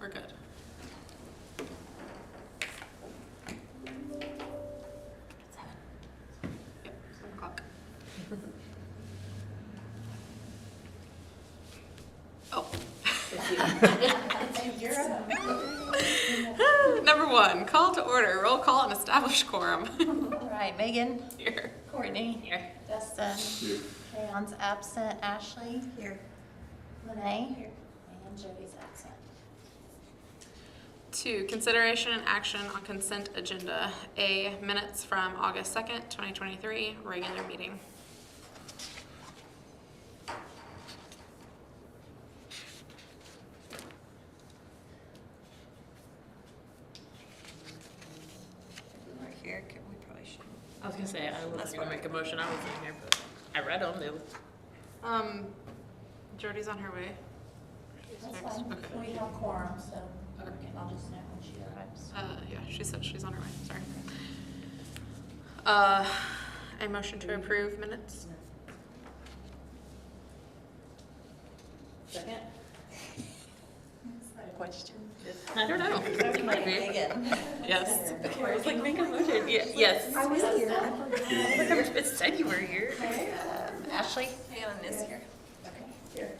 We're good. Yep, 7 o'clock. Oh. Number 1, call to order. Roll call and establish quorum. All right, Megan. Here. Courtney. Here. Dustin. Here. Rayon's absent. Ashley. Here. Lene. Here. And Jody's absent. 2, consideration and action on consent agenda. A, minutes from August 2nd, 2023, regular meeting. We're here, we probably should. I was gonna say, I wasn't gonna make a motion, I wasn't here, but I read them, they look. Jody's on her way. That's Next. fine. Okay. We have quorum, so Okay. I'll just know when she arrives. Yeah, she said she's on her way, sorry. A motion to approve minutes? Second? Is that a question? I don't know. It might be. Megan. Yes. I was like, make a motion, yes. I was here. It said you were here. Ashley? Hannah is here. Okay. Here.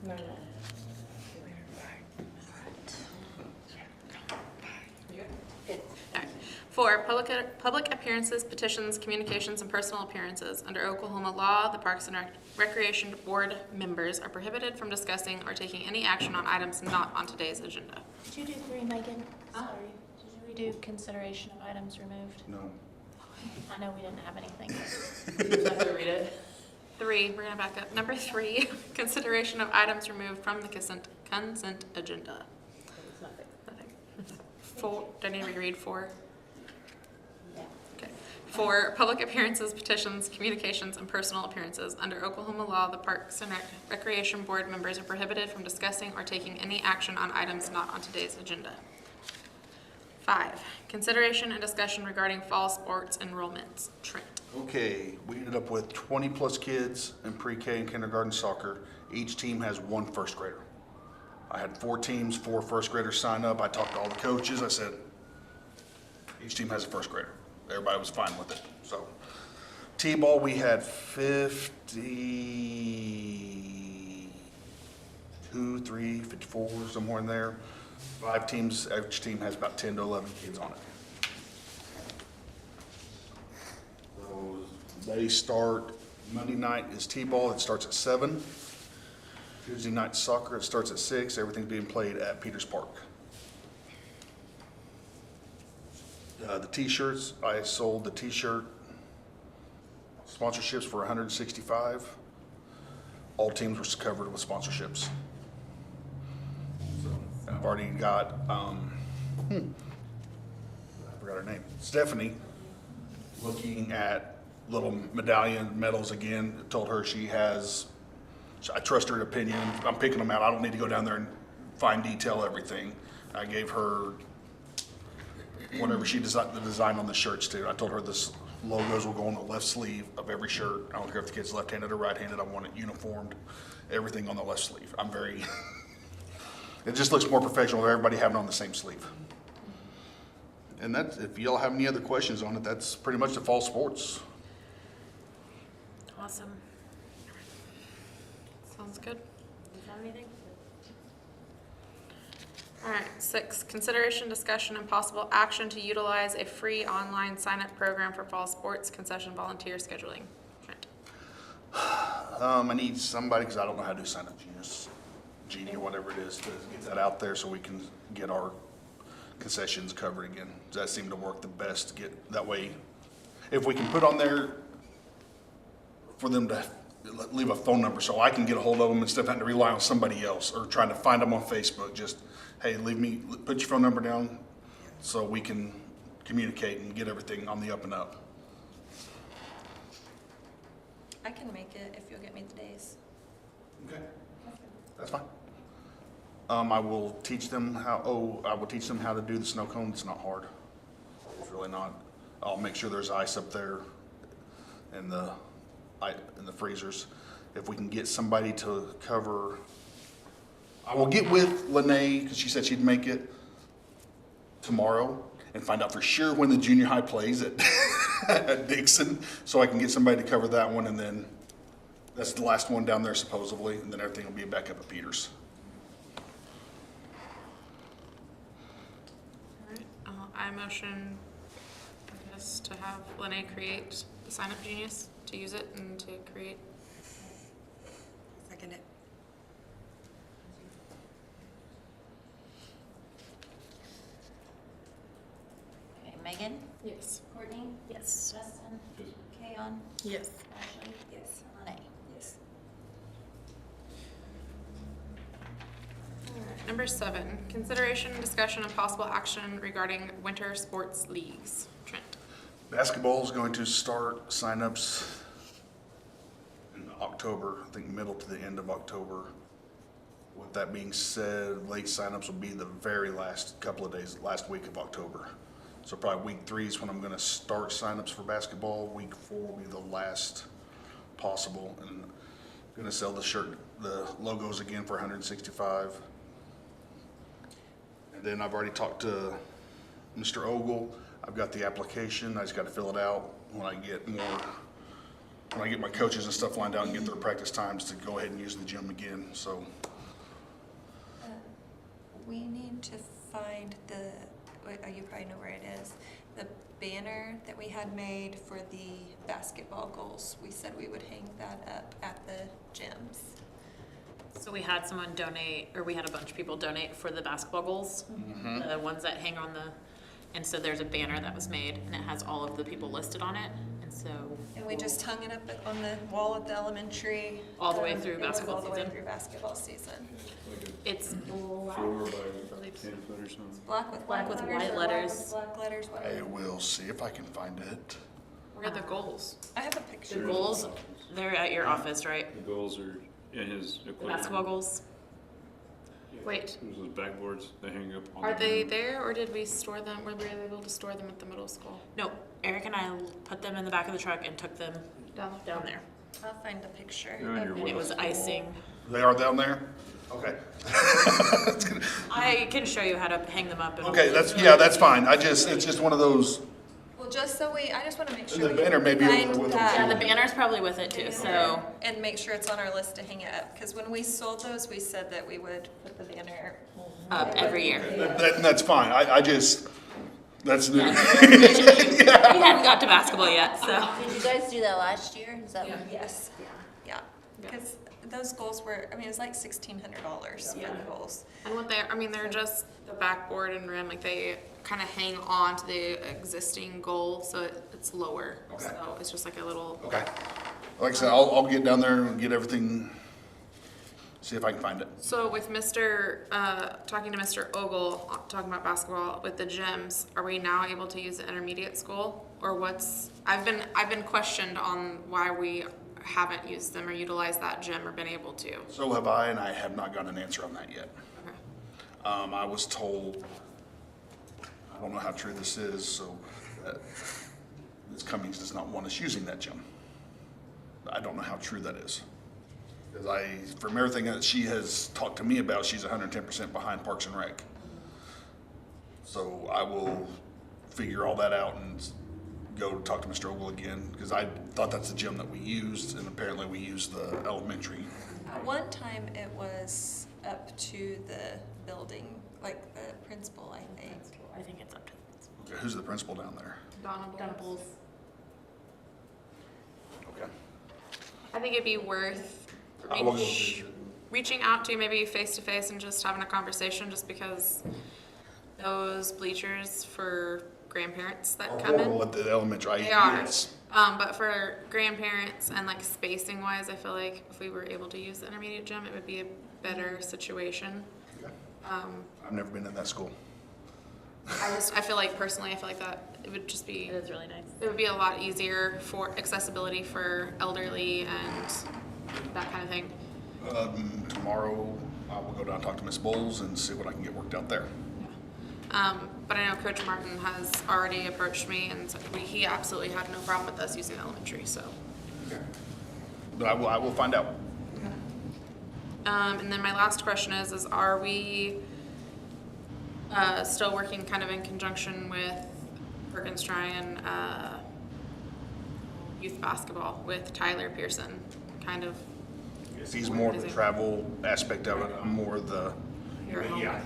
No, no. All right. 4, public appearances, petitions, communications, and personal appearances. Under Oklahoma law, the Parks and Recreation Board members are prohibited from discussing or taking any action on items not on today's agenda. Did you do 3, Megan? Sorry. Did we do consideration of items removed? No. I know we didn't have anything. You have to read it. 3, we're gonna back up. Number 3, consideration of items removed from the consent agenda. It's nothing. Nothing. 4, do I need to reread 4? Yeah. Okay. 4, public appearances, petitions, communications, and personal appearances. Under Oklahoma law, the Parks and Recreation Board members are prohibited from discussing or taking any action on items not on today's agenda. 5, consideration and discussion regarding fall sports enrollments. Trent. Okay, we ended up with 20-plus kids in pre-K and kindergarten soccer. Each team has 1 first grader. I had 4 teams, 4 first graders sign up. I talked to all the coaches. I said, each team has a first grader. Everybody was fine with it. So, T-ball, we had 52, 3, 54, somewhere in there. 5 teams, each team has about 10 to 11 kids on it. So they start, Monday night is T-ball, it starts at 7. Tuesday night soccer, it starts at 6. Everything's being played at Peters Park. The T-shirts, I sold the T-shirt sponsorships for $165. All teams were covered with sponsorships. So I've already got, I forgot her name, Stephanie, looking at little medallion medals again. Told her she has, I trust her opinion. I'm picking them out. I don't need to go down there and fine detail everything. I gave her whatever she designed, the design on the shirts too. I told her this logos will go on the left sleeve of every shirt. I don't care if the kid's left-handed or right-handed. I want it uniformed, everything on the left sleeve. I'm very, it just looks more professional with everybody having it on the same sleeve. And that's, if y'all have any other questions on it, that's pretty much the fall sports. Awesome. Sounds good. Do you have anything? All right, 6, consideration, discussion, and possible action to utilize a free online sign-up program for fall sports concession volunteer scheduling. Trent. I need somebody, because I don't know how to do sign-up Genie or whatever it is, to get that out there so we can get our concessions covered again. Does that seem to work the best to get, that way, if we can put on there for them to leave a phone number so I can get a hold of them instead of having to rely on somebody else or trying to find them on Facebook, just, hey, put your phone number down so we can communicate and get everything on the up and up. I can make it if you'll get me the days. Okay. That's fine. I will teach them I will teach them how to do the snow cone. It's not hard. It's really not. I'll make sure there's ice up there in the freezers. If we can get somebody to cover, I will get with Lene, because she said she'd make it tomorrow, and find out for sure when the junior high plays at, at Dixon, so I can get somebody to cover that one, and then that's the last one down there supposedly, and then everything will be back up at Peters. All right, I motion, I guess, to have Lene create the Sign Up Genius, to use it and to create. Second it. Okay, Megan, Yes. Courtney, Yes. Justin, Kayon, Yes. Ashley, Yes. Lene. Yes. Number 7, consideration, discussion, and possible action regarding winter sports leagues. Trent. Basketball is going to start signups in October, I think middle to the end of October. With that being said, late signups will be the very last couple of days, last week of October. So probably week 3 is when I'm going to start signups for basketball. Week 4 will be the last possible, and I'm going to sell the logos again for $165. And then I've already talked to Mr. Ogle. I've got the application. I just got to fill it out when I get my coaches and stuff lined out and get their practice times to go ahead and use the gym again. So We need to find you probably know where it is, the banner that we had made for the basketball goals. We said we would hang that up at the gyms. So we had someone donate, or we had a bunch of people donate for the basketball goals, the ones that hang on and so there's a banner that was made, and it has all of the people listed on it, and so. And we just hung it up on the wall at the elementary. All the way through It was basketball all the way season. through basketball season. It's black. 4 by 10 foot or something. Black with Black with white white letters. letters. Black letters, I whatever. will see if I can find it. Where are the goals? I have a The picture. goals, they're at your office, right? The goals are in his The equipment. basketball goals. Wait, There's those backboards that hang up on are the they room. there, or did we store them? Were we able to store them at the middle school? No, Eric and I put them in the back of the truck and took them down there. I'll find the picture. They're on your And it was icing. They are down there? Okay. I can show you how to hang them up. And Okay, that's fine. It's just one of those, Well, just so I just want to make And sure the we banner may be find with that Yeah, the banner's probably with it too, so. and make sure it's on our list to hang it up. Because when we sold those, we said that we would put the banner. Up every year. that's fine. That's new. We hadn't got to basketball yet, so. Did you guys do that last year? Is that what? Yes. Yeah. Because those goals were, it was like $1,600 for the goals. And they're just the backboard and rim, like they kind of hang on to the existing goal, so it's lower. Okay. So it's just like a little, Okay. Like I said, I'll get down there and get everything, see if I can find it. so with talking to Mr. Ogle, talking about basketball with the gyms, are we now able to use the intermediate school? Or I've been questioned on why we haven't used them or utilized that gym or been able to. So have I, and I have not gotten an answer on that yet. Okay. I was told, I don't know how true this is, so that Ms. Cummings does not want us using that gym. I don't know how true that is. Because from everything that she has talked to me about, she's 110% behind Parks and Rec. So I will figure all that out and go talk to Mr. Ogle again, because I thought that's the gym that we used, and apparently we used the elementary. At one time, it was up to the building, like the principal, I think. I think it's up to. Okay, who's the principal down there? Donna Bowles. Okay. I think it'd be worth I will go visit. reaching out to maybe face to face and just having a conversation, just because those bleachers for grandparents that come in, Horrible at the elementary. they are. Yes. But for grandparents and like spacing wise, I feel like if we were able to use the intermediate gym, it would be a better situation. Okay. I've never been in that school. I feel like personally, I feel like that it would just be, It is really nice. it would be a lot easier for accessibility for elderly and that kind of thing. Tomorrow, I will go down and talk to Miss Bowles and see what I can get worked out there. But I know Coach Martin has already approached me and said he absolutely had no problem with us using elementary, so. But I will find out. And then my last question is are we still working kind of in conjunction with Perkins trying youth basketball with Tyler Pearson, kind of? He's more of the travel aspect of it. I'm more the, Your home? yeah.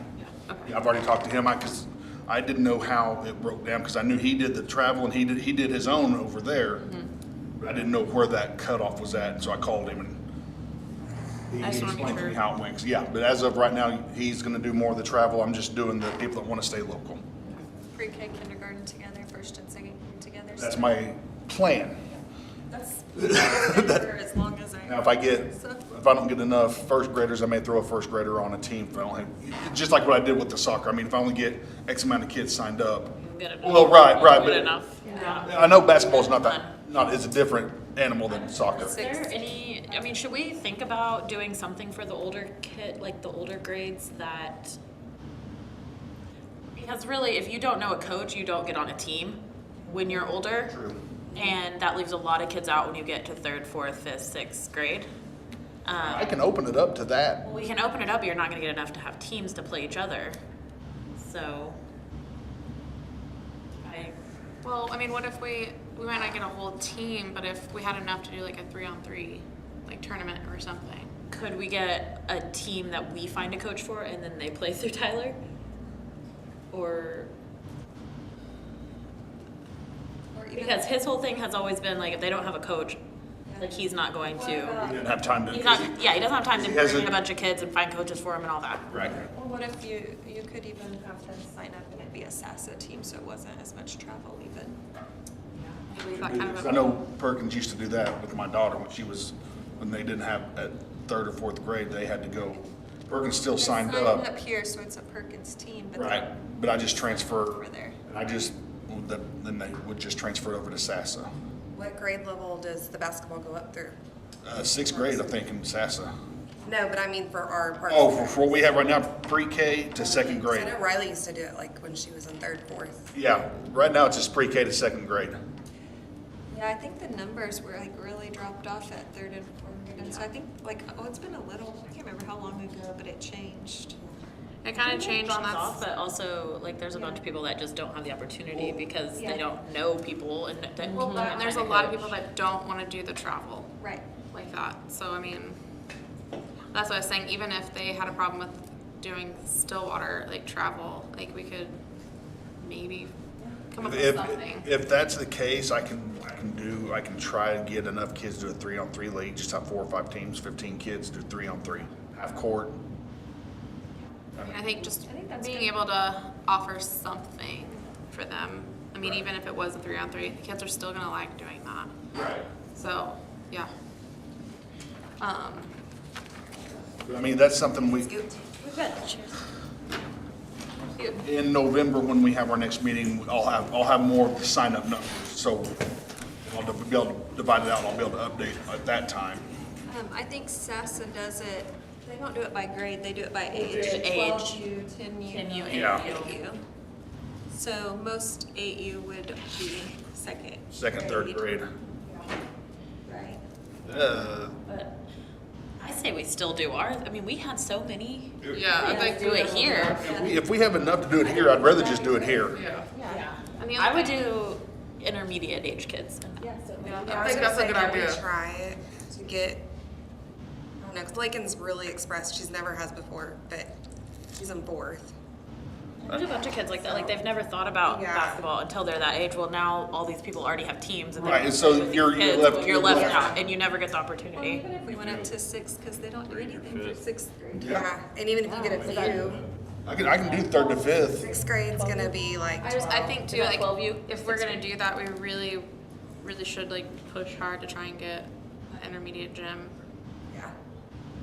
Okay. I've already talked to him because I didn't know how it broke down because I knew he did the travel and he did his own over there. But I didn't know where that cutoff was at, so I called him and he I just wanna be explained to me sure. how it went. Yeah, but as of right now, he's going to do more of the travel. I'm just doing the people that want to stay local. Pre-K, kindergarten together, first and second together. That's my plan. That's for as long as I. Now, if I don't get enough first graders, I may throw a first grader on a team. If I don't have, just like what I did with the soccer. I mean, if I only get X amount of kids signed up. Good enough. Well, right, Good but enough. Yeah. I know basketball's it's a different animal than soccer. Is there any, I mean, should we think about doing something for the older kid, like the older grades that, because really, if you don't know a coach, you don't get on a team when you're older. True. And that leaves a lot of kids out when you get to 3rd, 4th, 5th, 6th grade. I can open it up to that. We can open it up, but you're not gonna get enough to have teams to play each other. So, Well, I mean, what if we might not get a whole team, but if we had enough to do like a 3-on-3, like tournament or something. could we get a team that we find a coach for and then they play through Tyler? Or, because his whole thing has always been like, if they don't have a coach, like he's not going to. He didn't have time to. He's not, yeah, he doesn't have time to He bring hasn't- in a bunch of kids and find coaches for them and all that. Right. Well, what if you could even have them sign up and it'd be a SASA team, so it wasn't as much travel even. Maybe that kind of I know Perkins used to do that with my daughter when they didn't have at 3rd or 4th grade, they had to go. Perkins still signed Sign up. up here, so it's a Perkins team, but Right, but I just transfer, over there. and then they would just transfer it over to SASA. What grade level does the basketball go up through? 6th grade, I think, in SASA. No, but I mean for our part. Oh, for what we have right now, pre-K to 2nd I grade. know Riley used to do it like when she was in 3rd, 4th. Yeah, right now it's just pre-K to 2nd grade. Yeah, I think the numbers were like really dropped off at 3rd and 4th, and so I think it's been a little, I can't remember how long ago, but it changed. It kind of changed, and Drops off, that's, but also like there's a bunch of people that just don't have the opportunity because Yeah. they don't know people and that well, can't and there's a find lot of coach. people that don't want to do the travel Right. like that. So, I mean, that's what I was saying, even if they had a problem with doing Stillwater, like travel, like we could maybe come up with something. If that's the case, I can try to get enough kids to do a 3-on-3 league, just have 4 or 5 teams, 15 kids, do 3-on-3, half court. I think just I think that's being good. able to offer something for them. I mean, even if it was a 3-on-3, the kids are still gonna like doing that. Right. So, yeah. I mean, that's something We've got cheers. in November, when we have our next meeting, I'll have more sign-up numbers, so I'll be able to divide it out, and I'll be able to update at that time. I think SASA does it, they don't do it by grade, they do it by age. do it age. 12U, 10U, 10U, and Yeah. 8U. So most 8U would be second. 2nd, 3rd grade. Right. But I say we still do ours. I mean, we had so many. Yeah, I think Do it here. If we have enough to do it here, I'd rather just do it here. Yeah. And the I other would thing- do intermediate age kids. I think that's a good idea. Try it to get, I don't know, 'cause Lakin's really expressed, she's never has before, but she's in 4th. There's a bunch of kids like that. Like they've never thought about Yeah. basketball until they're that age. Well, now all these people already have teams, and they're Right, and so with these you're kids. left- Well, you're left left. out, and you never get the Well, opportunity. even if we went up to 6, because they don't do anything for 6th grade. Yeah, and even if you get a few, I can do 3rd to 5th. 6th grade's gonna be like I 12. think too, About like, 12U? if we're gonna do that, we really should like push hard to try and get an intermediate gym. Yeah.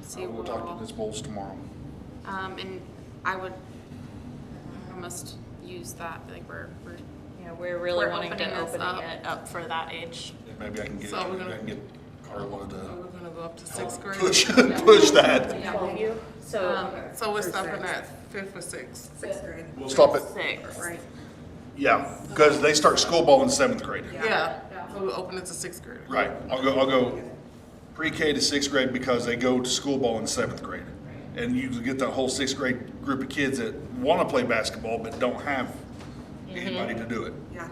See We'll what talk to Ms. Bowles tomorrow. and I would almost use that, like Yeah, we're really We're wanting to opening this open up. it up for that age. Maybe I can get, So we're maybe I gonna- can get Carla We're to gonna go up to sixth grade. push that. 12 you, so So we're stopping at fifth or sixth. Sixth grade. We'll stop it. 6. Right. Yeah, because they start school ball in 7th grade. Yeah, so we'll open it to sixth grade. Right. I'll go pre-K to 6th grade because they go to school ball in 7th grade. And you get that whole 6th grade group of kids that want to play basketball but don't have anybody to do it. Yeah.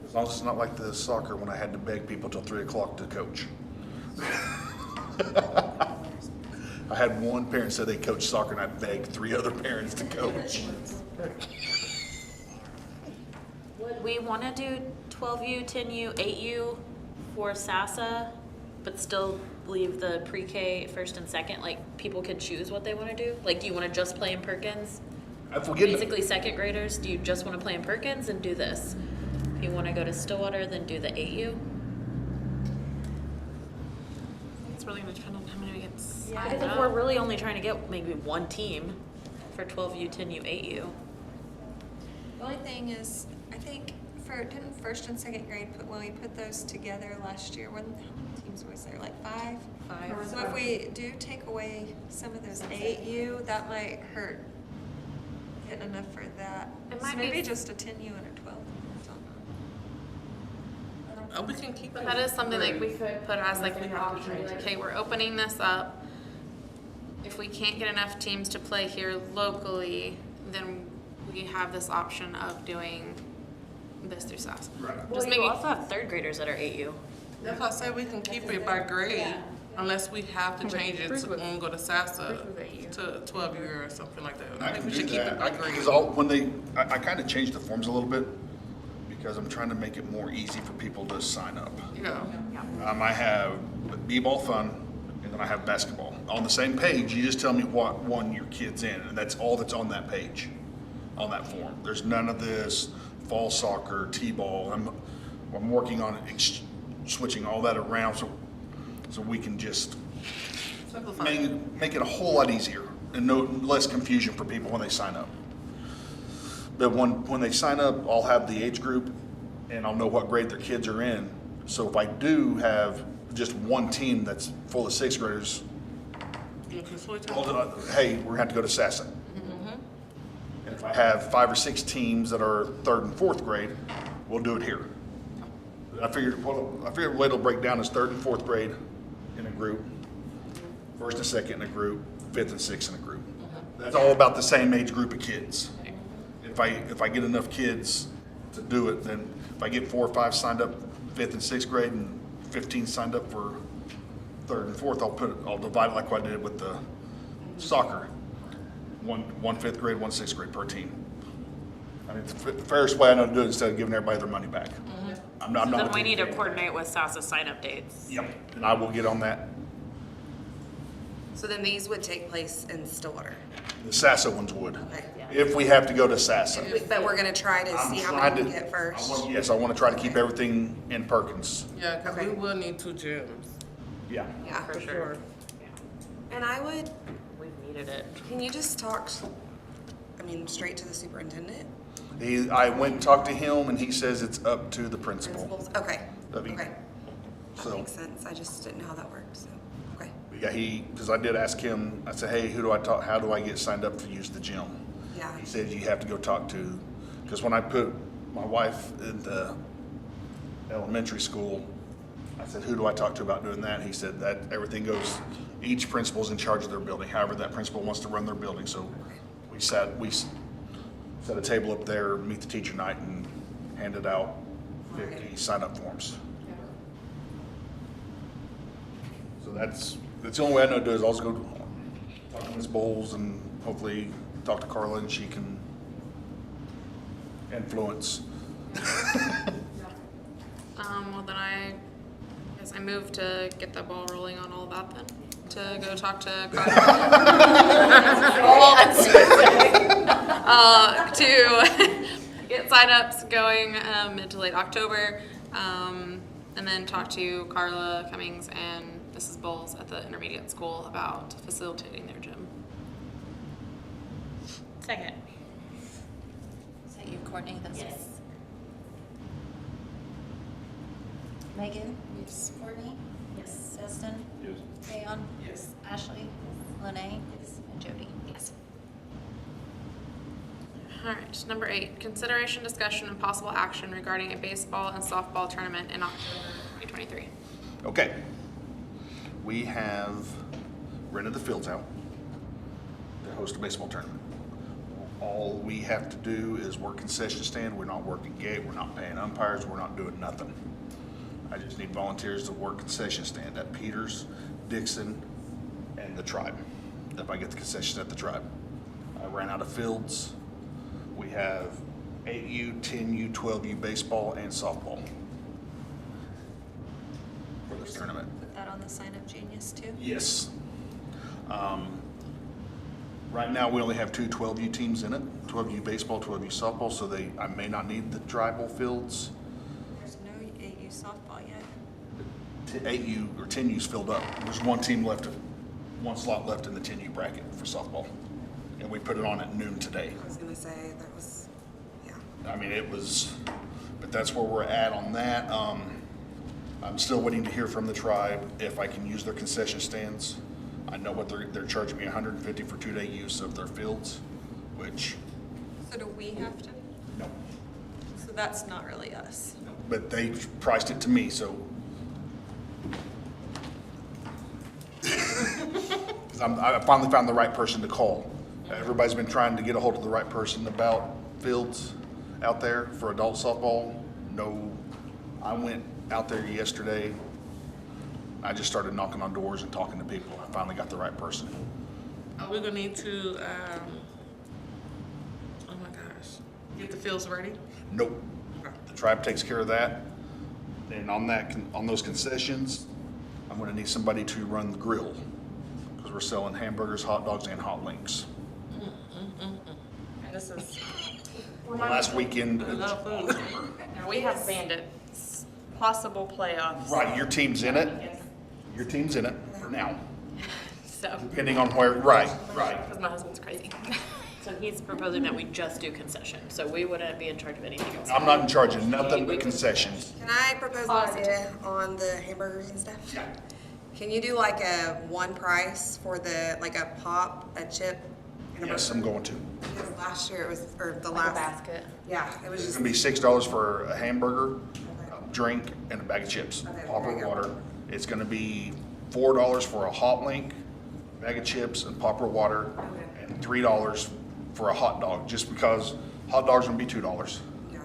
As long as it's not like the soccer when I had to beg people till 3 o'clock to coach. I had one parent say they coached soccer and I begged 3 other parents to coach. Would we want to do 12U, 10U, 8U for SASA, but still leave the pre-K first and second? Like, people could choose what they want to do? Like, do you want to just play in Perkins? If we're getting, Basically, second graders, do you just want to play in Perkins and do this? If you want to go to Stillwater, then do the 8U? it's really gonna depend on how many we get Because signed if we're up. really only trying to get maybe one team for 12U, 10U, 8U. The only thing is, I think didn't first and second grade when we put those together last year, how many teams was there, like 5? 5. So if we do take away some of those 8U, that might hurt getting enough for that. It So might maybe be- just a 10U and a 12. We can keep But it. that is something like we could put as like an option, like, okay, we're opening this up. If we can't get enough teams to play here locally, then we have this option of doing this through SAS. Right. Well, Just you maybe, also have third graders that are 8U. That's why I say we can keep it by grade, unless we have to change it to, when we go to SASSA, to 12 year or something like that. I I think can we do should keep it that. by grade. Because I kind of changed the forms a little bit because I'm trying to make it more easy for people to sign up. Yeah. I have b-ball fun, and then I have basketball. On the same page, you just tell me what one your kid's in, and that's all that's on that page, on that form. There's none of this fall soccer, t-ball. I'm working on switching all that around so we can just Simplify. make it a whole lot easier and no less confusion for people when they sign up. But when they sign up, I'll have the age group and I'll know what grade their kids are in. So if I do have just one team that's full of 6th graders, You can switch I'll, hey, we're gonna have to go to SASA. And if I have 5 or 6 teams that are 3rd and 4th grade, we'll do it here. I figured the way it'll break down is 3rd and 4th grade in a group, 1st and 2nd in a group, 5th and 6th in a group. That's all about the same age group of kids. If I get enough kids to do it, then if I get 4 or 5 signed up 5th and 6th grade and 15 signed up for 3rd and 4th, I'll divide it like what I did with the soccer. One 5th grade, one 6th grade per team. I mean, it's the fairest way I know to do it instead of giving everybody their money back. I'm not. Then we need to coordinate with SASA sign-up dates. Yep, and I will get on that. So then these would take place in Stillwater. The SASA ones would, Okay. if we have to go to SASA. But we're gonna try to I'm see how trying many we to- get first. Yes, I want to try to keep everything in Perkins. Yeah, because Okay. we will need 2 gyms, Yeah. Yeah. for sure. And I would, We've needed it. can you just talk, straight to the superintendent? I went and talked to him and he says it's up to the principal. Principals? Okay, That'd be- okay. That So, makes sense. I just didn't know how that worked, so, okay. yeah, because I did ask him, I said, hey, how do I get signed up to use the gym? Yeah. He said you have to go talk to, because when I put my wife in the elementary school, I said, who do I talk to about doing that? He said that everything goes, each principal's in charge of their building, however that principal wants to run their building. So we set a table up there, meet the teacher night, and handed out 50 sign-up forms. So that's the only way I know to do is I'll just go talk to Ms. Bowles and hopefully talk to Carla and she can influence. well then I guess I move to get the ball rolling on all that then, to go talk to Carla. To get signups going mid to late October, and then talk to Carla Cummings and Mrs. Bowles at the intermediate school about facilitating their gym. Second. Is that you, Courtney? That's Yes. Megan? Yes. Courtney? Yes. Justin? Yes. Leon? Yes. Ashley? Lene? Yes. And Jody? Yes. All right, number 8, consideration, discussion, and possible action regarding a baseball and softball tournament in October 2023. Okay. We have rented the fields out to host a baseball tournament. All we have to do is work concession stand. We're not working gate. We're not paying umpires. We're not doing nothing. I just need volunteers to work concession stand at Peters, Dixon, and the Tribe. If I get the concessions at the Tribe. I ran out of fields. We have 8U, 10U, 12U baseball and softball for this tournament. Put that on the sign up genius too. Yes. Right now, we only have 2 12U teams in it, 12U baseball, 12U softball, so I may not need the tribal fields. There's no AU softball yet. 8U or 10U's filled up. There's one slot left in the 10U bracket for softball. And we put it on at noon today. I was gonna say, that was, yeah. I mean, but that's where we're at on that. I'm still waiting to hear from the Tribe if I can use their concession stands. I know what they're charging me $150 for 2-day use of their fields, which, So do we have to? no. So that's not really us. But they priced it to me, so. 'Cause I finally found the right person to call. Everybody's been trying to get a hold of the right person about fields out there for adult softball. No, I went out there yesterday. I just started knocking on doors and talking to people. I finally got the right person. Are we gonna need to, oh my gosh, get the fields ready? Nope. The Tribe takes care of that. And on those concessions, I'm gonna need somebody to run the grill. Because we're selling hamburgers, hot dogs, and hot links. And this is, Last weekend. I love food. now we have Bandits, possible playoffs. Right, your team's in it. Your team's in it for now, So, depending on where, right. because my husband's crazy. So he's proposing that we just do concession, so we wouldn't be in charge of anything else. I'm not in charge of nothing but concessions. Can I propose an idea on the hamburgers and stuff? Yeah. Can you do like a one price for like a pop, a chip? and a Yes, burger? I'm going to. Because last year it was, or the Like a last. basket. Yeah, it was It's just. gonna be $6 for a hamburger, a drink, and a bag of chips, Okay, pop there or you go. water. It's gonna be $4 for a hot link, bag of chips, and pop or water, and $3 for a hot dog, just because hot dogs are gonna be $2. Yeah.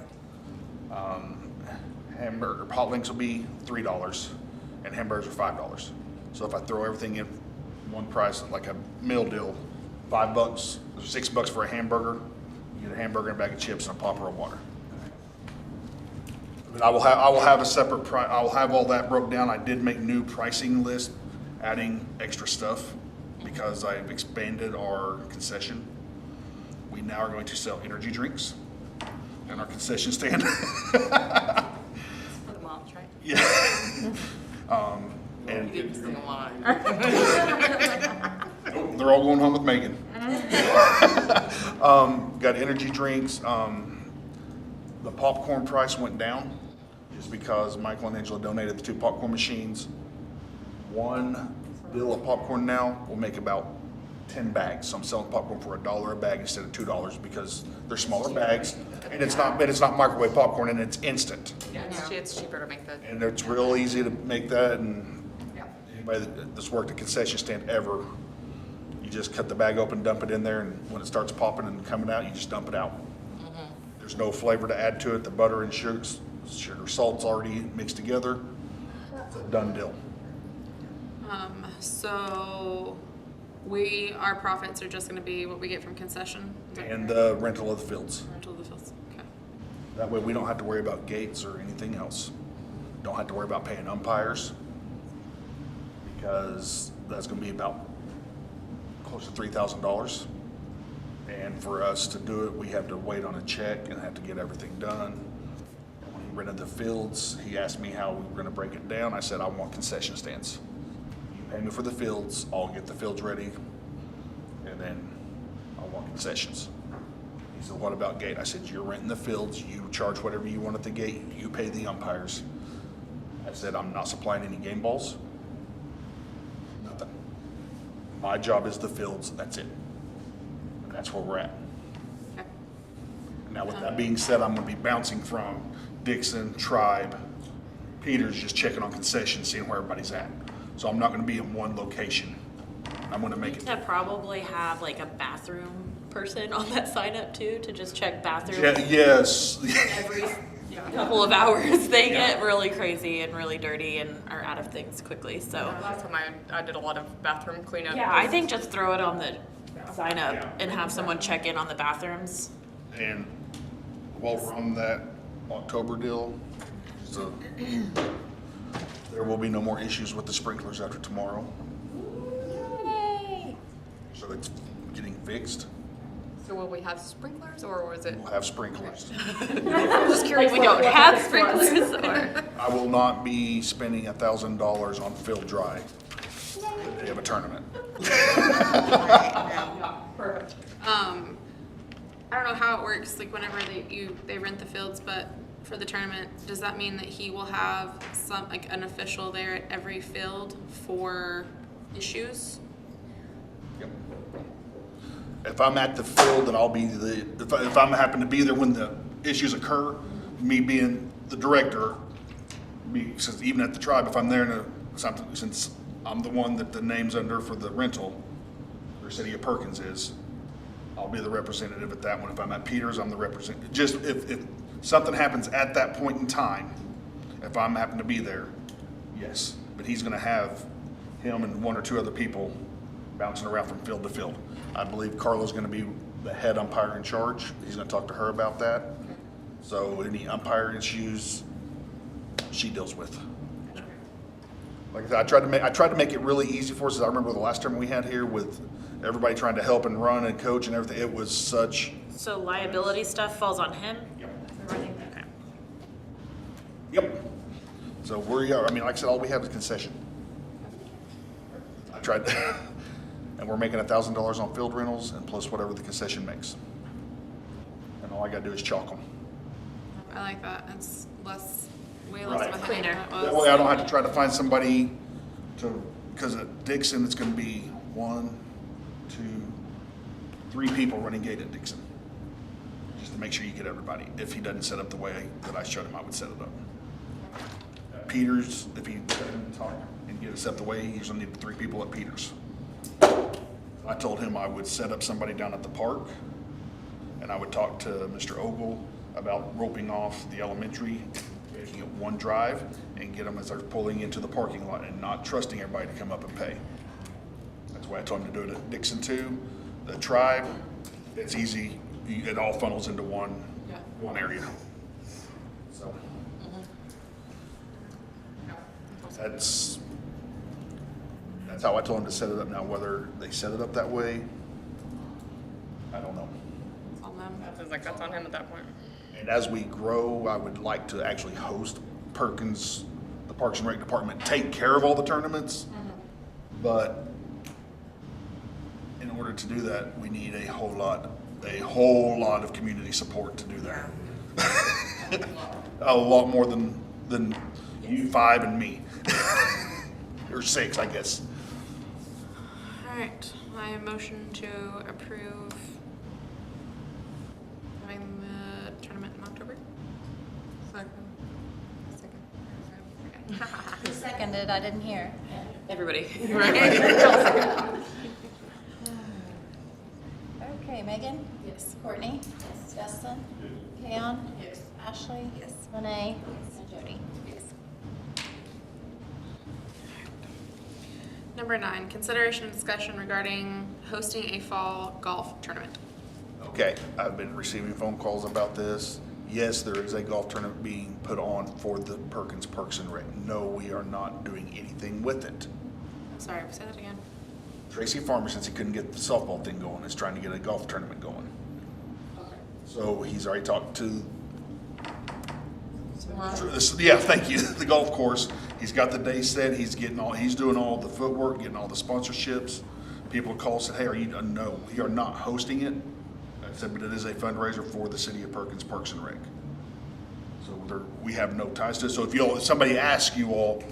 Hot links will be $3, and hamburgers are $5. So if I throw everything in one price, like a meal deal, $5, or $6 for a hamburger, you get a hamburger and a bag of chips and a pop or a water. But I will have a separate I will have all that broke down. I did make new pricing list, adding extra stuff because I've expanded our concession. We now are going to sell energy drinks in our concession stand. For the moms, right? Yeah. And Get this thing online. oh, they're all going home with Megan. Got energy drinks. The popcorn price went down just because Michael and Angela donated the 2 popcorn machines. One bill of popcorn now will make about 10 bags. So I'm selling popcorn for $1 a bag instead of $2 because they're smaller bags, and it's not microwave popcorn, and it's instant. Yeah, it's cheaper to make the. And it's real easy to make that, and anybody that's worked a concession stand ever, you just cut the bag open, dump it in there, and when it starts popping and coming out, you just dump it out. There's no flavor to add to it. The butter and sugar, salt's already mixed together. It's a done deal. So our profits are just gonna be what we get from concession? Is that And correct? the rental of the fields. Rental of the fields, okay. That way we don't have to worry about gates or anything else. Don't have to worry about paying umpires because that's gonna be about close to $3,000. And for us to do it, we have to wait on a check and have to get everything done. When he rented the fields, he asked me how we were gonna break it down. I said, I want concession stands. You pay me for the fields, I'll get the fields ready, and then I want concessions. He said, what about gate? I said, you're renting the fields, you charge whatever you want at the gate, you pay the umpires. I said, I'm not supplying any game balls. Nothing. My job is the fields, that's it. And that's where we're at. Okay. Now, with that being said, I'm gonna be bouncing from Dixon, Tribe, Peters, just checking on concessions, seeing where everybody's at. So I'm not gonna be in one location. I'm gonna make it. To probably have like a bathroom person on that sign up too, to just check bathrooms. Yeah, yes. Every couple of hours, they get really crazy and really dirty and are out of things quickly, so. Last time I did a lot of bathroom cleanup. Yeah, I think just throw it on the sign up and have someone check in on the bathrooms. And while we're on that October deal, so there will be no more issues with the sprinklers after tomorrow. Yay! So it's getting fixed. So will we have sprinklers or was it? We'll have sprinklers. Just curious. Like we don't have sprinklers or. I will not be spending $1,000 on field dry the day of a tournament. Perfect. I don't know how it works, like whenever they rent the fields, but for the tournament, does that mean that he will have like an official there at every field for issues? Yep. If I'm at the field, then I'll be if I'm happen to be there when the issues occur, me being the director, since even at the Tribe, if I'm there in something, since I'm the one that the name's under for the rental, or City of Perkins is, I'll be the representative at that one. If I'm at Peters, I'm the representative. Just if something happens at that point in time, if I'm happen to be there, yes. But he's gonna have him and one or two other people bouncing around from field to field. I believe Carla's gonna be the head umpire in charge. He's gonna talk to her about that. So any umpire issues, she deals with. Like I said, I tried to make it really easy for us. I remember the last time we had here with everybody trying to help and run and coach and everything. It was such. So liability stuff falls on him? Yep. Okay. Yep. So I mean, like I said, all we have is concession. I tried, and we're making $1,000 on field rentals and plus whatever the concession makes. And all I gotta do is chalk them. I like that, it's way less of a headache Cleaner. than it was. That way I don't have to try to find somebody because at Dixon, it's gonna be 1, 2, 3 people running gate at Dixon. Just to make sure you get everybody. If he doesn't set up the way that I showed him, I would set it up. At Peters, if he doesn't talk and get it set the way, he usually need 3 people at Peters. I told him I would set up somebody down at the park, and I would talk to Mr. Ogle about roping off the elementary, making it one drive, and get them as they're pulling into the parking lot and not trusting everybody to come up and pay. That's why I told him to do it at Dixon too. The Tribe, it's easy. It all funnels into one area. So that's how I told him to set it up. Now, whether they set it up that way, I don't know. It's on them. That sounds like that's on him at that point. And as we grow, I would like to actually host Perkins, the Parks and Rec Department, take care of all the tournaments. But in order to do that, we need a whole lot of community support to do that. A lot more than you 5 and me. Or 6, I guess. All right, I motion to approve having the tournament in October. Who seconded? I didn't hear. Everybody. Okay, Megan? Yes. Courtney? Yes. Justin? Kaon? Yes. Ashley? Yes. Renee? And Jody? Number 9, consideration and discussion regarding hosting a fall golf tournament. Okay, I've been receiving phone calls about this. Yes, there is a golf tournament being put on for the Perkins Parks and Rec. No, we are not doing anything with it. Sorry, say that again. Tracy Farmer, since he couldn't get the softball thing going, is trying to get a golf tournament going. So he's already talked to, yeah, thank you, the golf course. He's got the day set. He's doing all the footwork, getting all the sponsorships. People call and said, hey, no, we are not hosting it. I said, but it is a fundraiser for the city of Perkins Parks and Rec. So we have no ties to it. So if somebody asks you all,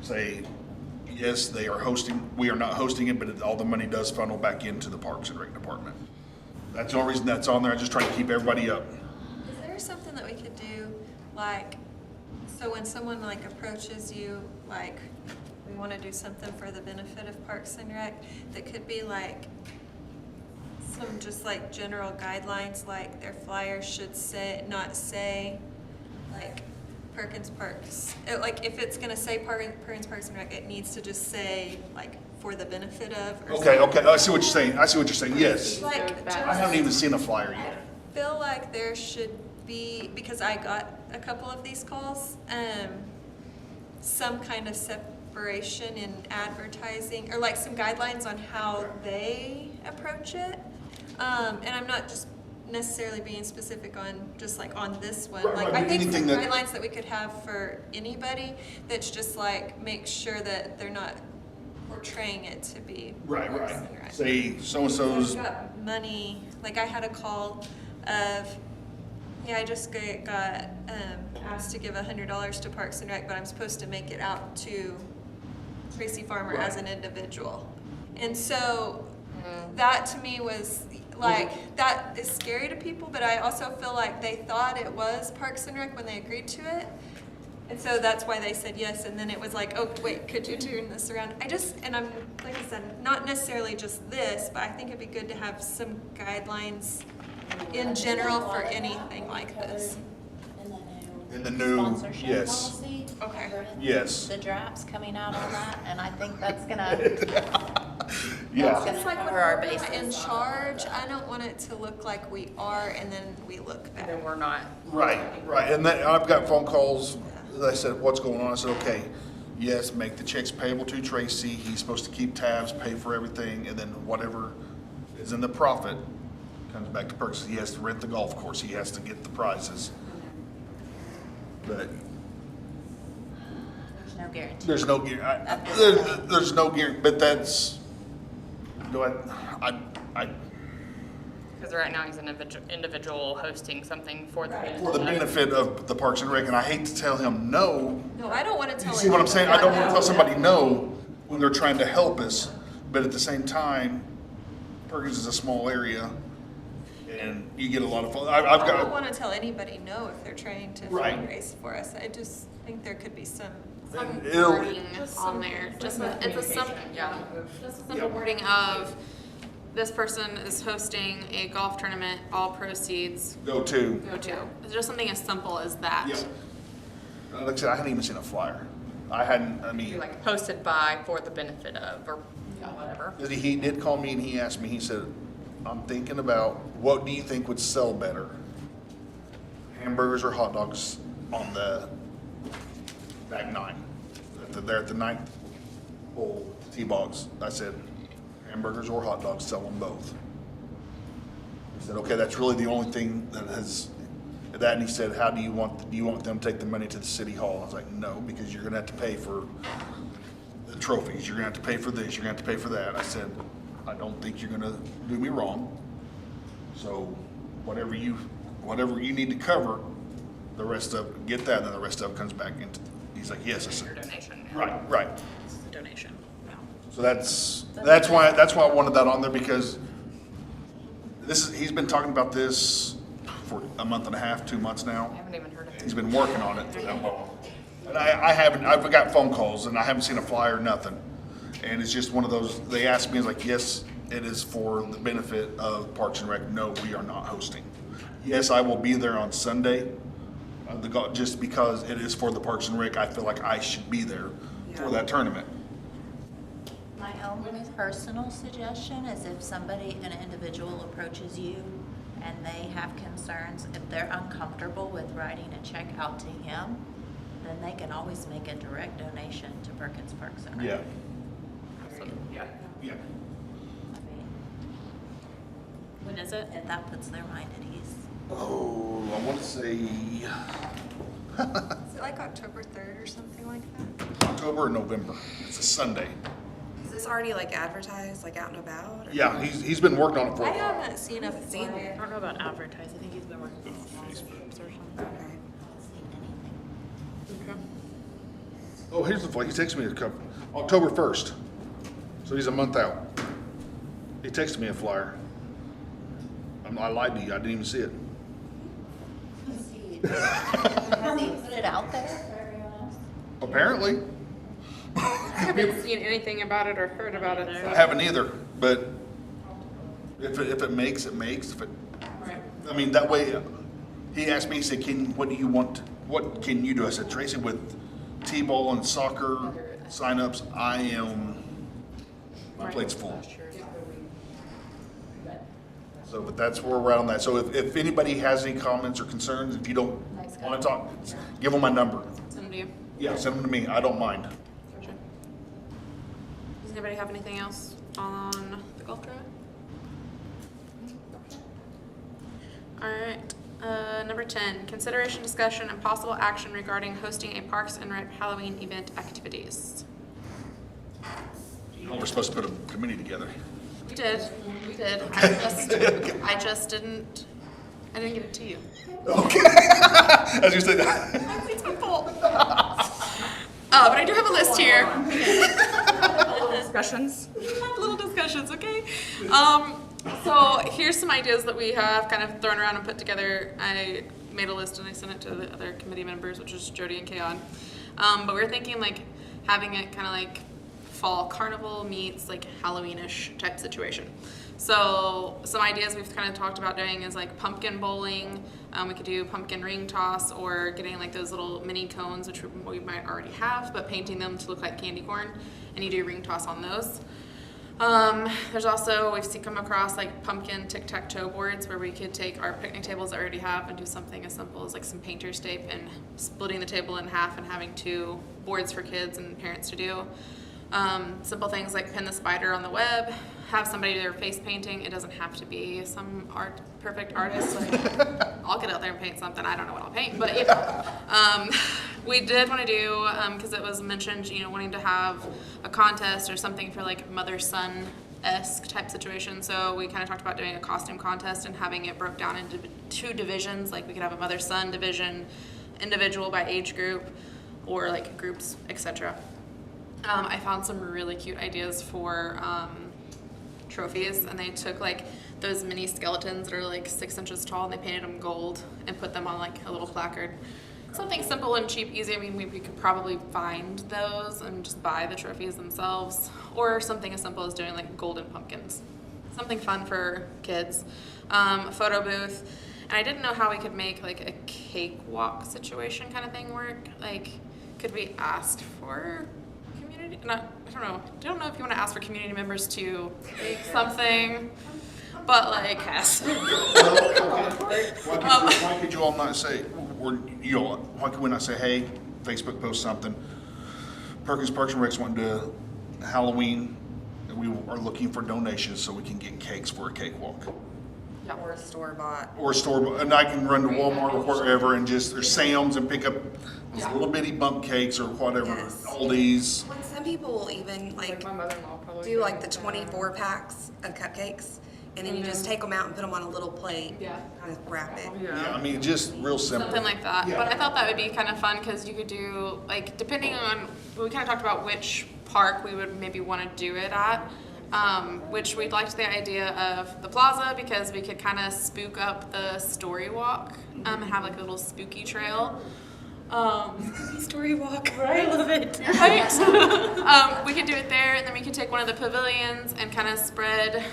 say, yes, they are hosting, we are not hosting it, but all the money does funnel back into the Parks and Rec department. That's the only reason that's on there. I'm just trying to keep everybody up. Is there something that we could do, like, so when someone like approaches you, like, we want to do something for the benefit of Parks and Rec, that could be like some just like general guidelines, like their flyer should say, not say, like Perkins Parks, like if it's gonna say Perkins Parks and Rec, it needs to just say like for the benefit of. Or Okay, something. I see what you're saying. Yes. Like, I haven't even seen a flyer I yet. feel like there should be, because I got a couple of these calls, some kind of separation in advertising, or like some guidelines on how they approach it. And I'm not just necessarily being specific on just like on this one. Right, Like right, I but think some anything that- guidelines that we could have for anybody that's just like make sure that they're not portraying it to be. Right. Right. Say so-and-so's, I've got money, like I had a call of, yeah, I just got asked to give $100 to Parks and Rec, but I'm supposed to make it out to Tracy Farmer as an individual. And so that to me was like, that is scary to people, but I also feel like they thought it was Parks and Rec when they agreed to it. And so that's why they said yes, and then it was like, oh, wait, could you turn this around? And I'm, like I said, not necessarily just this, but I think it'd be good to have some guidelines in general for anything like this. In the new- sponsorship yes. policy. Okay. yes. The drafts coming out on that, and I think that's gonna, Yeah. gonna It's like when cover our we're not in bases. charge, I don't want it to look like we are and then we look bad. Then we're not. Right. And then I've got phone calls, they said, what's going on? I said, okay, yes, make the checks payable to Tracy. He's supposed to keep tabs, pay for everything, and then whatever is in the profit comes back to Perkins. He has to rent the golf course. He has to get the prizes. But There's no guarantee. there's no there's no guarantee, but that's, I Because right now he's an individual hosting something for the. for the benefit of the Parks and Rec, and I hate to tell him no. No, I don't want to tell You see what I'm saying? I anybody. don't want to tell somebody no when they're trying to help us, but at the same time, Perkins is a small area, and you get a lot of, I've I don't got, want to tell anybody no if they're trying to Right. fundraise for us. I just think there could be some. it'll, Wording on there, it's a simple, just a simple wording of, this person is hosting a golf tournament, all proceeds go to. go to. It's just something as simple as that. Yeah. Like I said, I hadn't even seen a flyer. I mean, Like hosted by, for the benefit of, or whatever. he did call me and he asked me, he said, I'm thinking about, what do you think would sell better? Hamburgers or hot dogs on the back nine? They're at the ninth hole, T-Bogs. I said, hamburgers or hot dogs, sell them both. He said, okay, that's really the only thing that has, that, and he said, how do you want them to take the money to the city hall? I was like, no, because you're gonna have to pay for the trophies, you're gonna have to pay for this, you're gonna have to pay for that. I said, I don't think you're gonna do me wrong. So whatever you need to cover, the rest of, get that, and then the rest of it comes back into, he's like, yes. I Your said, donation. right. It's a donation. So that's why I wanted that on there, because he's been talking about this for a month and a half, 2 months I now. haven't even heard of it. He's been working on it for that long. And I've got phone calls and I haven't seen a flyer, nothing. And it's just one of those, they asked me, it's like, yes, it is for the benefit of Parks and Rec. No, we are not hosting. Yes, I will be there on Sunday, just because it is for the Parks and Rec. I feel like I should be there for that tournament. My only personal suggestion is if an individual approaches you and they have concerns, if they're uncomfortable with writing a check out to him, then they can always make a direct donation to Perkins Parks and Rec. Yeah. Yeah. Yeah. I mean, When is it? if that puts their mind at ease. Oh, I want to say Is it like October 3rd or something like that? October or November. It's a Sunday. this already like advertised, like out and about? or- Yeah, he's been working on it for I a while. haven't seen a Seen flyer. it. I don't know about advertise, I think he's been working on Facebook. Okay. Oh, here's the flyer. He texted me October 1st. So he's a month out. He texted me a flyer. I lied to you. I didn't even see it. Has he put it out there for everyone else? Apparently. I haven't seen anything about it or heard about it, I so. haven't either, but if it makes, it makes. If it, I mean, that way, he asked me, he said, what do you want, what can you do? I said, Tracy, with T-ball and soccer signups, my plate's full. So, but that's where we're at on that. So if anybody has any comments or concerns, if you don't want to talk, give them my number. Send them to you. Yeah, send them to me. I don't mind. Sure. Does anybody have anything else on the golf tournament? All right. Number 10, consideration, discussion, and possible action regarding hosting a Parks and Rec Halloween event activities. We're supposed to put a committee together. We did. I just didn't get it to you. Okay. As you say that. It's my fault. But I do have a list here. Discussions? Little discussions, okay? So here's some ideas that we have kind of thrown around and put together. I made a list and I sent it to the other committee members, which is Jody and Kayon. But we're thinking like having it kind of like fall carnival meets like Halloweenish type situation. So some ideas we've kind of talked about doing is like pumpkin bowling. We could do pumpkin ring toss, or getting like those little mini cones, which we might already have, but painting them to look like candy corn, and you do ring toss on those. There's also, we've come across like pumpkin tic-tac-toe boards where we could take our picnic tables that we already have and do something as simple as like some painter's tape and splitting the table in half and having 2 boards for kids and parents to do. Simple things like pin the spider on the web, have somebody do their face painting. It doesn't have to be some perfect artist. Like, I'll get out there and paint something. I don't know what I'll paint, but yeah. We did want to do, because it was mentioned, wanting to have a contest or something for like mother-son-esque type situation. So we kind of talked about doing a costume contest and having it broke down into 2 divisions. Like we could have a mother-son division, individual by age group, or like groups, etc. I found some really cute ideas for trophies, and they took like those mini skeletons that are like 6 inches tall, and they painted them gold and put them on like a little placard. Something simple and cheap, easy. I mean, we could probably find those and just buy the trophies themselves, or something as simple as doing like golden pumpkins. Something fun for kids. A photo booth. And I didn't know how we could make like a cakewalk situation kind of thing work. Like, could we ask for community? I don't know if you want to ask for community members to make something, but like, Why could you all not say, or why could we not say, hey, Facebook post something, Perkins Parks and Rec's wanting to Halloween, and we are looking for donations so we can get cakes for a cakewalk. Or store-bought. Or store, and I can run to Walmart or wherever and just, or Sam's, and pick up those little bitty bump cakes or whatever, Yes. Aldi's. When some people will even like My mother-in-law probably. do like the 24 packs of cupcakes, and then you just take them out and put them on a little plate. Yeah. Kind of wrap it. Yeah, I mean, just real simple. something like that. Yeah. But I thought that would be kind of fun because you could do, like, depending on, we kind of talked about which park we would maybe want to do it at, which we liked the idea of the plaza because we could kind of spook up the story walk and have like a little spooky trail. Story walk. Right? I love it. Right? We could do it there, and then we could take one of the pavilions and kind of spread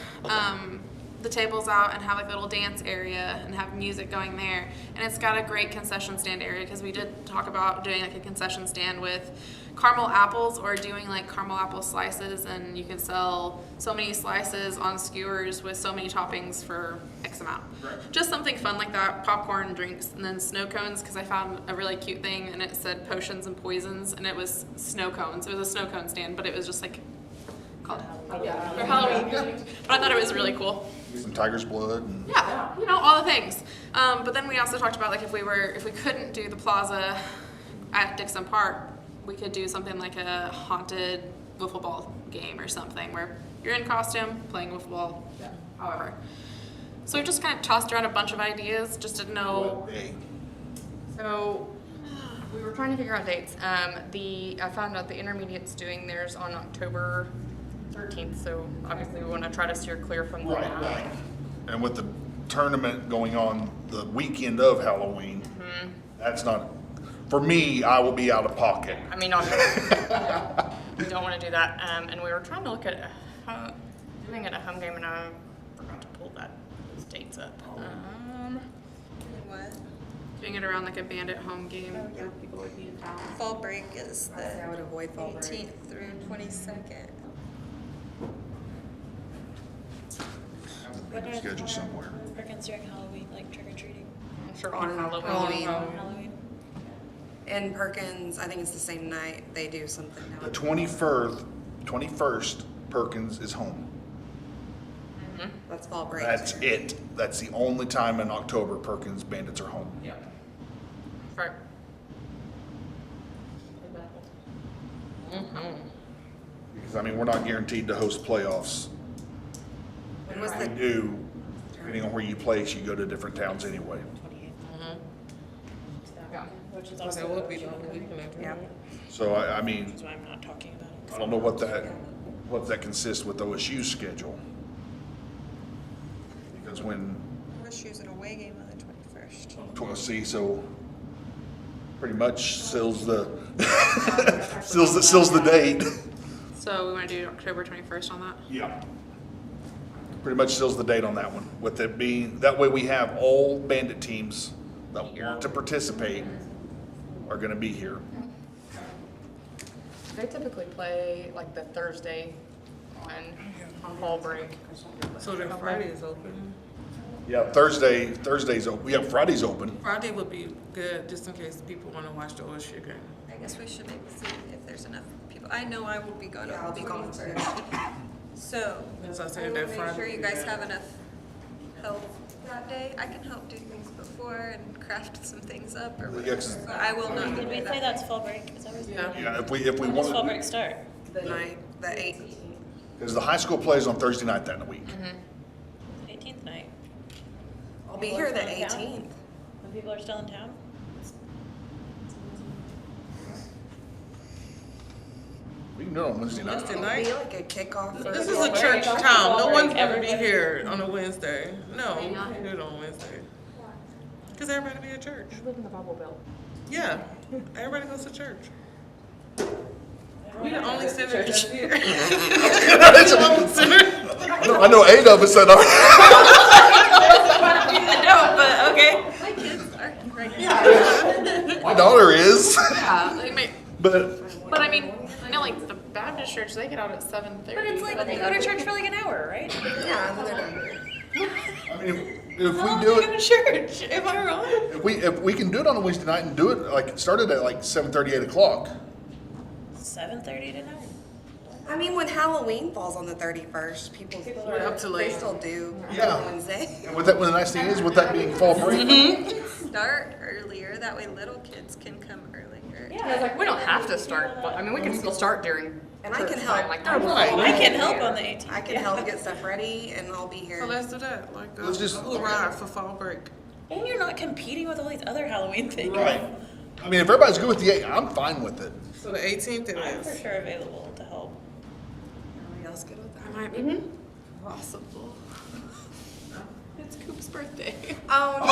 the tables out and have like a little dance area and have music going there. And it's got a great concession stand area because we did talk about doing like a concession stand with caramel apples or doing like caramel apple slices, and you can sell so many slices on skewers with so many toppings for X amount. Right. Just something fun like that, popcorn, drinks, and then snow cones because I found a really cute thing and it said potions and poisons and it was snow cones. It was a snow cone stand, but it was just like called for Halloween. But I thought it was really cool. Some tiger's blood. And Yeah, all the things. But then we also talked about like if we couldn't do the plaza at Dixon Park, we could do something like a haunted wiffle ball game or something where you're in costume, playing wiffle ball, however. So we just kind of tossed around a bunch of ideas, just didn't know. Hey, So we were trying to figure out dates. I found out the intermediate's doing theirs on October 13th, so obviously we want to try to steer clear from that. and with the tournament going on the weekend of Halloween, that's not, for me, I will be out of pocket. I mean, we don't want to do that. And we were trying to look at doing it at a home game, and I forgot to pull those dates up. What? Doing it around like a bandit home game where people would be in town. Fall break is I would avoid fall break. 18th through 22nd. Schedule somewhere. Perkins during Halloween, like trick or treating. I'm sure on Halloween. Halloween. In Perkins, I think it's the same night, they do something now. The 21st, Perkins is home. That's fall break. That's it. That's the only time in October Perkins Bandits are home. Right. Because, I mean, we're not guaranteed to host playoffs. When was We the, do, depending on where you place, you go to different towns anyway. Yeah. Which is Okay, also we'll be doing the weekend after. yeah. So, I mean, that's why I'm not talking about it. I don't know what that consists with OSU's schedule. Because when, OSU's an away game on the 21st. see, so pretty much seals the, seals the date. So we want to do October 21st on that? Yeah. Pretty much seals the date on that one, with it being, that way we have all bandit teams that want to participate are gonna be here. They typically play like the Thursday on fall break. So then Friday is open. Yeah, Thursday's open, yeah, Friday's open. Friday would be good, just in case people want to watch the OSU game. I guess we should maybe see if there's enough people. I know I will be gone. Yeah, I'll be gone too. So, As I I said, will that make Friday. sure you would be guys good. have enough help that day. I can help do things before and craft some things up or whatever. Yes. But I will not Did we be say that that's fall break? Is that what Yeah. Yeah, if we When does fall want, break start? the night, the 8th. because the high school plays on Thursday night that week. 18th night. I'll be here the 18th. When people are still in town? We can do it on Wednesday night. Wednesday It'll night. be like a kickoff. For This the is fall a break. church town. No one's gonna be Everybody- here on a Wednesday. No, we can't do it on Wednesday. Because everybody be at church. I live in the Bible Belt. Yeah, everybody goes to church. We the only center that's here. The only center. I know 8 of us that are. No, but okay. My kids are right now. My daughter is. Yeah, they may, But but I mean, I know like the Baptist church, they get out at 7:30. But it's like they go to church for like an hour, right? Yeah, and then they're done. I mean, if How long we do do they go it, to church? Am I wrong? if we can do it on a Wednesday night and do it like start it at like 7:30, 8 o'clock. 7:30 to 9. I mean, when Halloween falls on the 31st, people are up to they late. still do Yeah. on Wednesday. And with that, the nice thing is with that being fall break, Start earlier, that way little kids can come earlier. Like, we don't have to start, but I mean, we can still start during And I church can time, help. like Right. I can help on the 18th. I can help get stuff ready and I'll be here. So let's do that, like a Let's just- hoorah for fall break. And you're not competing with all these other Halloween things. right? I mean, if everybody's good with the 8, I'm fine with it. So the 18th it I'm for is. sure available to help. Everybody else good with that? I might be possible. It's Coop's birthday. Oh, no.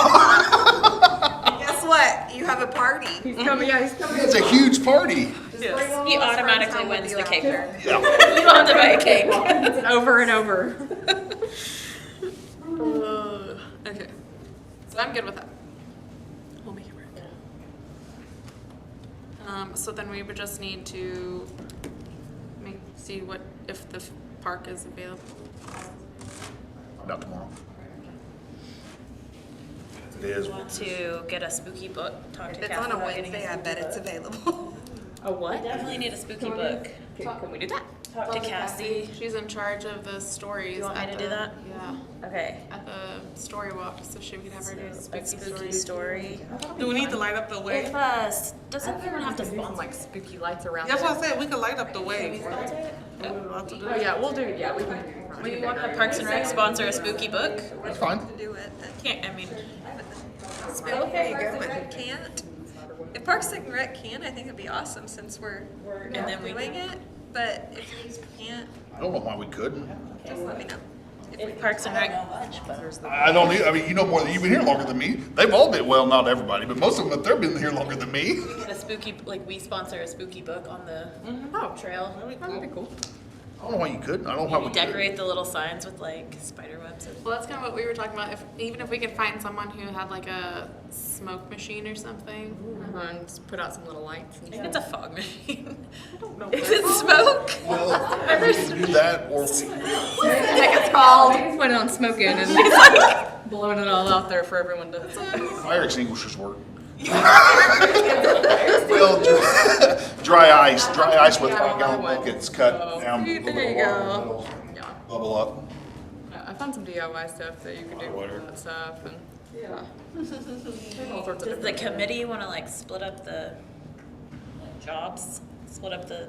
Guess what? You have a party. He's coming, yeah, he's coming. It's a huge party. Yes. He automatically wins the cake. Yeah. You don't have to buy a cake. Over and over. Okay, so I'm good with that. We'll make it work. So then we would just need to see what, if the park is available. Not tomorrow. It is. Want to get a spooky book? Talk to If it's Kathy on a about getting Wednesday, I spooky bet it's book. A available. We what? definitely need a spooky book. Can we do that? Talk to Cassie. She's in charge of the stories. You want me at to the- do that? Yeah. Okay. at the story walk, so she could have her do a spooky Spooky story. story. Do we need to light up the way? If doesn't everyone have to do some sponsor? like spooky lights around. That's it. what I said, we could light up the way. Oh yeah, we'll do. Yeah, we can. We want the Parks and Rec sponsor a spooky book. That's fine. Do it. Can't, I mean, There you go. If you can't, if Parks and Rec can, I think it'd be awesome since we're and then we doing it. But if you can't, I don't know why we couldn't. just let me know. if Parks and Rec, I don't need, I mean, you know more than, you've been here longer than me. They've all been, well, not everybody, but most of them, they've been here longer than me. a spooky, like we sponsor a spooky book on the trail. That'd be cool. I don't know why you couldn't. I don't know why we We couldn't. decorate the little signs with like spider webs. And Well, that's kind of what we were talking about. Even if we could find someone who had like a smoke machine or something. And just put out some little lights. I And think it's a fog machine. I don't know. Is it smoke? Well, we can do that, or we, it's called. We just went on smoking and blowing it all out there for everyone to. fire extinguishers work. Well, dry ice with 5-gallon buckets cut down. There a little you water, go. it'll Yeah. Bubble up. I found some DIY stuff that you can do with that stuff and yeah. All sorts of Does the different. committee want to like split up the jobs? Split up the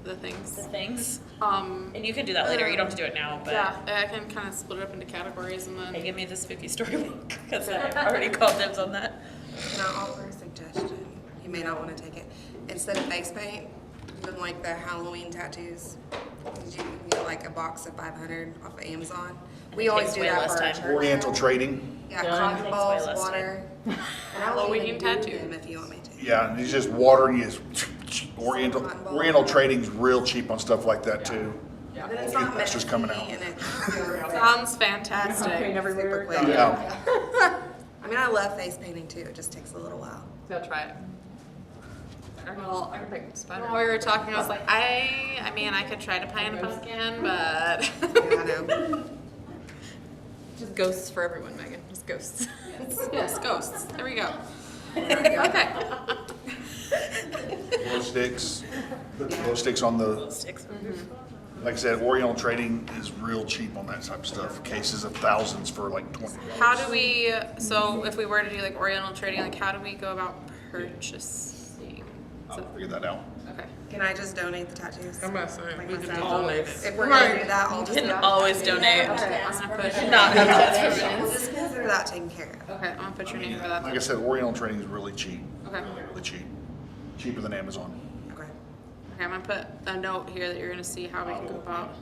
The things. things? Um, And you can do that later. You don't have to do it now, but. yeah, I can kind of split it up into categories and Hey, then. give me the spooky story book because I already called dibs on that. Can I offer a suggestion? You may not want to take it. Instead of face paint, doing like the Halloween tattoos, you get like a box of 500 off of Amazon. We always takes do way that less for our time. church. Oriental trading. Yeah, Done. cotton Takes way balls, less water. And I'll Halloween even do tattoo. them if you want me to. Yeah, and it's just water and you just, Oriental trading's real cheap on stuff like that too. Yeah. Then it's not That's just coming out. messy and Sounds fantastic. Paint super everywhere. quick. Yeah. I mean, I love face painting too. It just takes a little while. They'll try it. Well, I can pick spider. While we were talking, I was like, I mean, I could try to paint a pumpkin, but. Yeah, I know. Just ghosts for everyone, Megan. Just ghosts. Yes, ghosts. There we go. Okay. Glow sticks. Put the glow sticks on the, Sticks. like I said, Oriental trading is real cheap on that type of stuff. Cases of thousands for like $20. How do we, so if we were to do like Oriental trading, like how do we go about purchasing? I'll figure that out. Okay. Can I just donate the tattoos? I'm about to say, Like we could myself? donate it. If we're gonna do that, I'll You just. can always donate. Okay, I'm gonna put, Not We'll just consider that taken care of. okay, I'm gonna put your name for that. Like I said, Oriental trading is really cheap. Okay. Really cheap. Cheaper than Amazon. Okay. Okay, I'm gonna put a note here that you're gonna see how we can go about.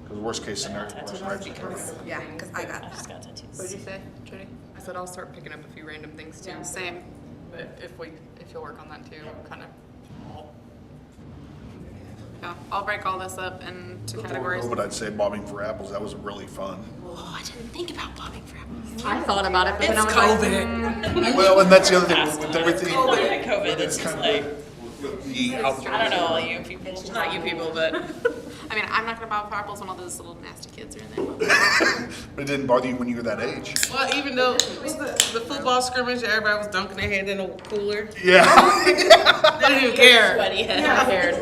Because worst case scenario, Yeah, because I got I that. just got tattoos. What did you say, Judy? I said I'll start picking up a few random things too. Same. But if you'll work on that too, kind of. Yeah, I'll break all this up into categories. But I'd say bobbing for apples, that was really fun. Oh, I didn't think about bobbing for apples. I thought about it, but then I was COVID. Well, and that's the other thing with everything. COVID, it's just like, The I don't know all you people, not you people, but I mean, I'm not gonna bob for apples when all those little nasty kids are in there. But it didn't bother you when you were that age. Well, even though what's the football scrimmage, everybody was dunking their head in a cooler. Yeah. They didn't even care. sweaty head. I cared.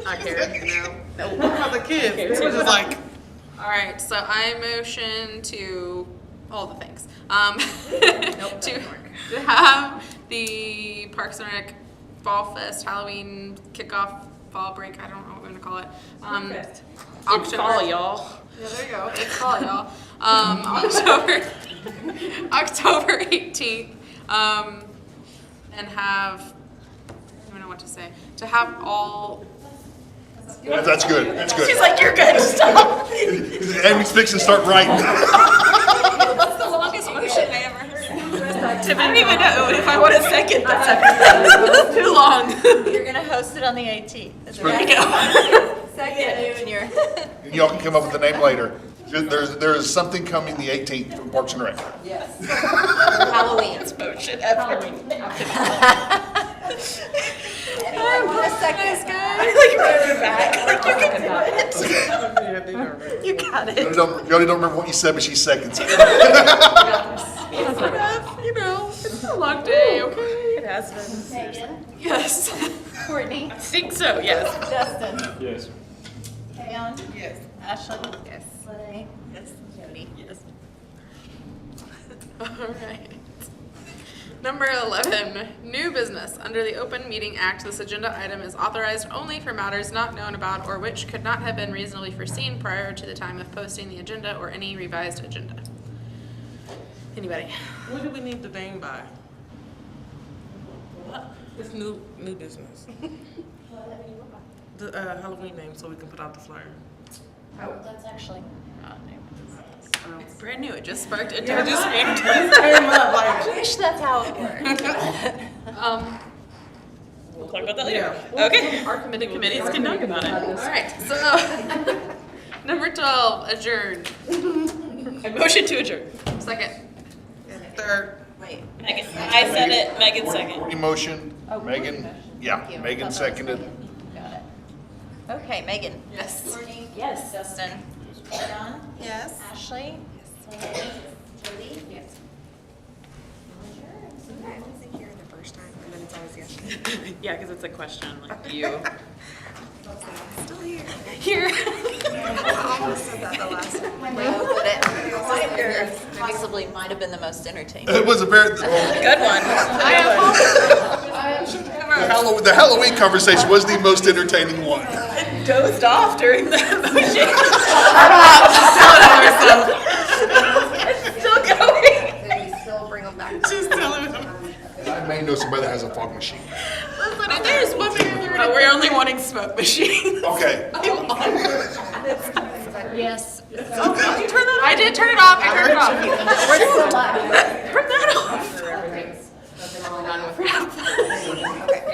I cared. What about the kids? They were just like, All right, so I motion to all the things. To have the Parks and Rec Fall Fest Halloween kickoff fall break. I don't know what we're gonna call it. It's fall, y'all. Yeah, there you go. It's fall, y'all. October 18th. And have, I don't know what to say. To have all. That's good. That's good. She's like, you're good, stop. Amy's fixing to start writing. That's the longest motion I ever heard. I don't even know if I want a second. That's too long. You're gonna host it on the 18th. Is There you that go. second you and your And y'all can come up with a name later. There is something coming the 18th from Parks and Rec. Halloween? Motion ever. Anyone want a second? Like running back. Like you can do it. You got it. Y'all don't remember what you said, but she seconds it. You know, it's a long day, okay? It has been. Megan, Yes. Courtney, I think so, yes. Justin, Yes. Kayon, yes. Ashley. Yes. Lene. Yes. Jody. Jody. Yes. All right. Number 11, new business. Under the Open Meeting Act, this agenda item is authorized only for matters not known about or which could not have been reasonably foreseen prior to the time of posting the agenda or any revised agenda. Anybody? What do we need the name by? It's new business. The Halloween name, so we can put out the flyer. Oh, that's actually not new business. It's brand new. It just sparked into Yeah, just came came up like. I wish that's how it worked. We'll talk about that later. Yeah. Okay. Our committees can talk about it. All right. So, number 12, adjourn. I motion to adjourn. Second. Third. Wait. Megan, I said it. Megan second. Courtney motion, Oh, Megan, yeah, Thank you. Megan Thought that was seconded. Megan. Got it. Okay, Megan. Yes. Courtney. Yes. Justin. John. Yes. Ashley. Jody. Yes. I wasn't here the first time, and then it's always yes. Yeah, because it's a question like you. I'm still here. Here. I almost said that the last time. No, but it possibly might have been the most entertaining. It was a very, Good one. the Halloween conversation was the most entertaining one. Dozed off during the motion. It's still going. Then you still bring them back. She's telling them. I may know somebody that has a fog machine. Listen, if there's one thing we're But we're only wanting smoke machines. Okay, Yes. Did you turn that off? I did turn it off. I turned it off. We're still live. Turn that off. Everything's done with